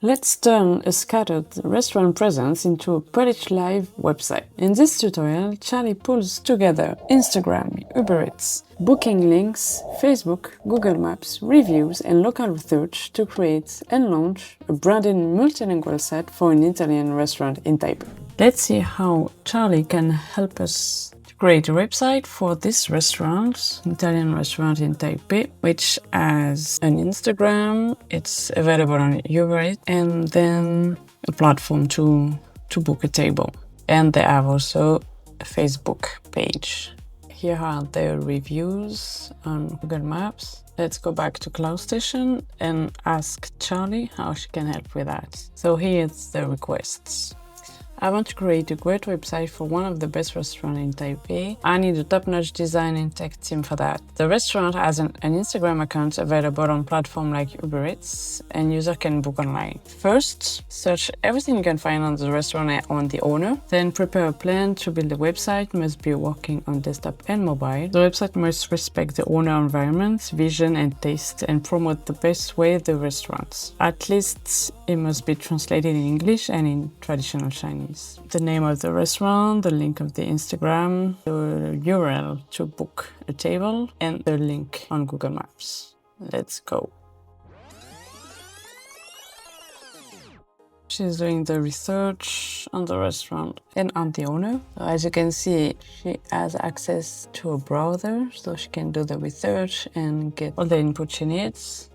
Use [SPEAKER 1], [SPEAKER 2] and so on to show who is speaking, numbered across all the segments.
[SPEAKER 1] Let's turn a scattered restaurant presence into a Polish live website. In this tutorial, Charlie pulls together Instagram, Uber Eats, booking links, Facebook, Google Maps, reviews, and local research to create and launch a branded multilingual site for an Italian restaurant in Taipei. Let's see how Charlie can help us create a website for this restaurant, Italian restaurant in Taipei, which has an Instagram, it's available on Uber Eats, and then a platform to book a table. And they have also a Facebook page. Here are their reviews on Google Maps. Let's go back to CloudStation and ask Charlie how she can help with that. So here's the requests. I want to create a great website for one of the best restaurants in Taipei. I need a top-notch design and tech team for that. The restaurant has an Instagram account available on platforms like Uber Eats, and users can book online. First, search everything you can find on the restaurant and on the owner. Then prepare a plan to build a website. Must be working on desktop and mobile. The website must respect the owner environment, vision and taste, and promote the best way the restaurant. At least it must be translated in English and in traditional Chinese. The name of the restaurant, the link of the Instagram, the URL to book a table, and the link on Google Maps. Let's go. She's doing the research on the restaurant and on the owner. So as you can see, she has access to a browser, so she can do the research and get all the input she needs.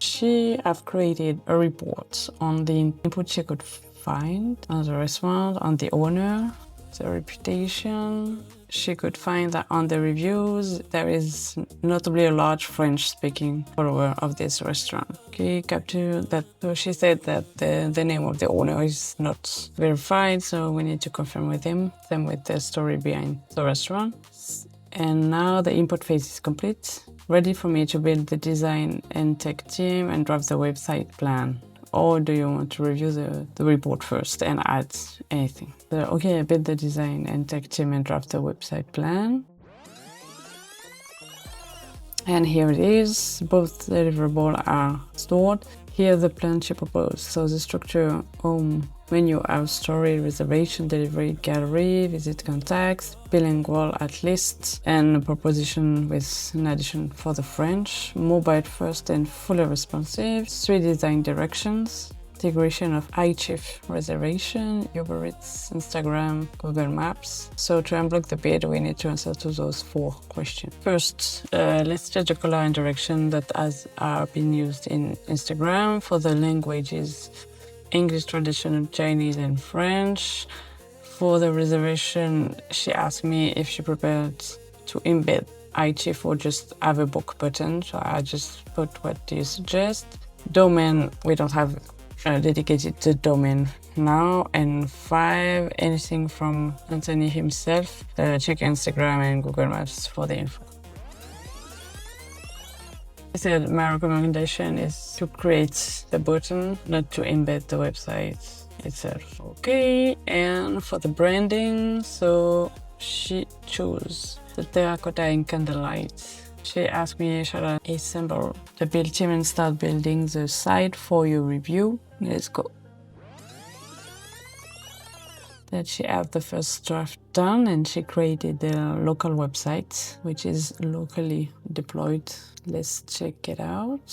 [SPEAKER 1] She have created a report on the input she could find on the restaurant, on the owner, the reputation. She could find that on the reviews, there is notably a large French-speaking follower of this restaurant. Okay, capture that. So she said that the name of the owner is not verified, so we need to confirm with him. Same with the story behind the restaurant. And now the input phase is complete. Ready for me to build the design and tech team and draft the website plan. Or do you want to review the report first and add anything? So, okay, I built the design and tech team and draft the website plan. And here it is. Both deliverables are stored. Here the plan she proposed. So the structure, home, menu, our story, reservation, delivery, gallery, visit contacts, bilingual at least, and a proposition with an addition for the French, mobile first and fully responsive, 3 design directions, integration of iChief reservation, Uber Eats, Instagram, Google Maps. So to unblock the bid, we need to answer to those 4 questions. First, let's change the color and direction that are being used in Instagram. For the languages, English, traditional Chinese, and French. For the reservation, she asked me if she prepared to embed iChief or just have a book button. So I just put what do you suggest. Domain, we don't have dedicated to domain now. And 5, anything from Anthony himself. Check Instagram and Google Maps for the info. I said my recommendation is to create the button, not to embed the website itself. Okay, and for the branding, so she chose the terracotta and candlelight. She asked me, should I assemble the build team and start building the site for your review? Let's go. That she had the first draft done and she created the local website, which is locally deployed. Let's check it out.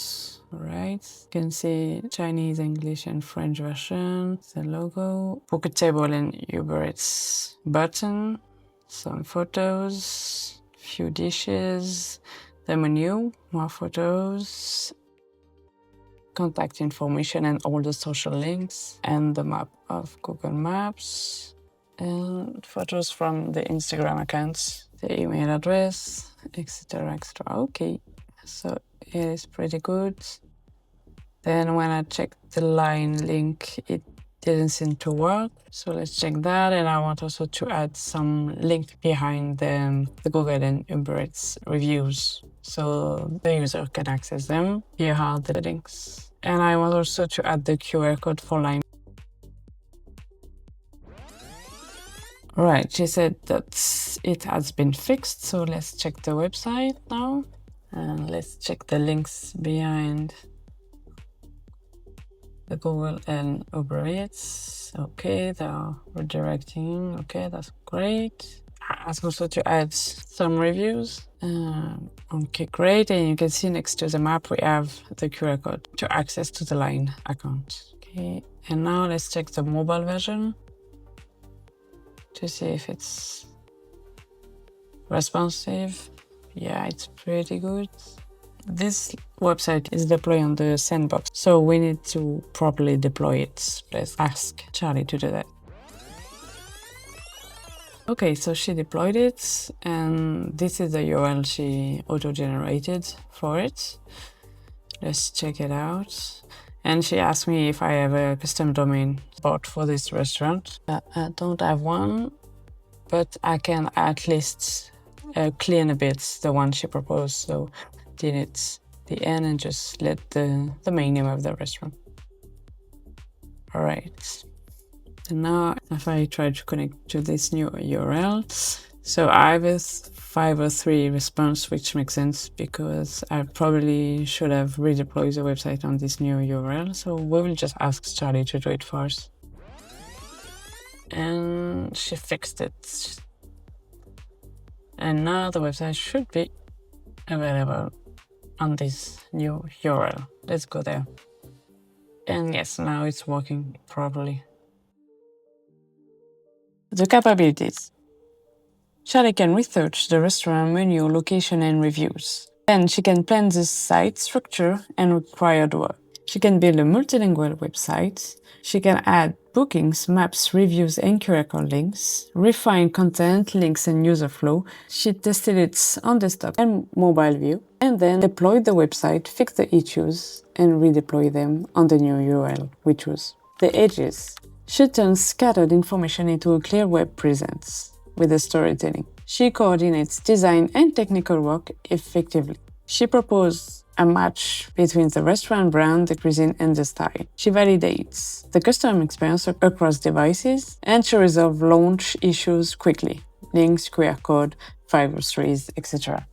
[SPEAKER 1] All right, you can see Chinese, English, and French version. The logo, book a table and Uber Eats button, some photos, few dishes, the menu, more photos, contact information and all the social links, and the map of Google Maps, and photos from the Instagram accounts, the email address, etc, etc. Okay, so it is pretty good. Then when I checked the line link, it didn't seem to work. So let's check that. And I want also to add some link behind the Google and Uber Eats reviews, so the user can access them. Here are the links. And I want also to add the QR code for line. Right, she said that it has been fixed, so let's check the website now. And let's check the links behind the Google and Uber Eats. Okay, they are redirecting. Okay, that's great. Ask also to add some reviews. Okay, great. And you can see next to the map we have the QR code to access to the Line account. Okay, and now let's check the mobile version to see if it's responsive. Yeah, it's pretty good. This website is deployed on the sandbox, so we need to properly deploy it. Let's ask Charlie to do that. Okay, so she deployed it, and this is the URL she auto-generated for it. Let's check it out. And she asked me if I have a custom domain bought for this restaurant. I don't have one, but I can at least clean a bit the one she proposed. So delete the N and just let the main name of the restaurant. All right. And now if I try to connect to this new URL, so I have a 503 response, which makes sense because I probably should have redeployed the website on this new URL. So we will just ask Charlie to do it for us. And she fixed it. And now the website should be available on this new URL. Let's go there. And yes, now it's working properly. The capabilities. Charlie can research the restaurant menu, location, and reviews. Then she can plan the site structure and required work. She can build a multilingual website. She can add bookings, maps, reviews, and QR code links, refine content, links, and user flow. She tested it on desktop and mobile view, and then deployed the website, fix the issues, and redeploy them on the new URL we choose. The edges. She turns scattered information into a clear web presence with the storytelling. She coordinates design and technical work effectively. She proposes a match between the restaurant brand, the cuisine, and the style. She validates the customer experience across devices, and she resolves launch issues quickly. Links, QR code, 503s, etc.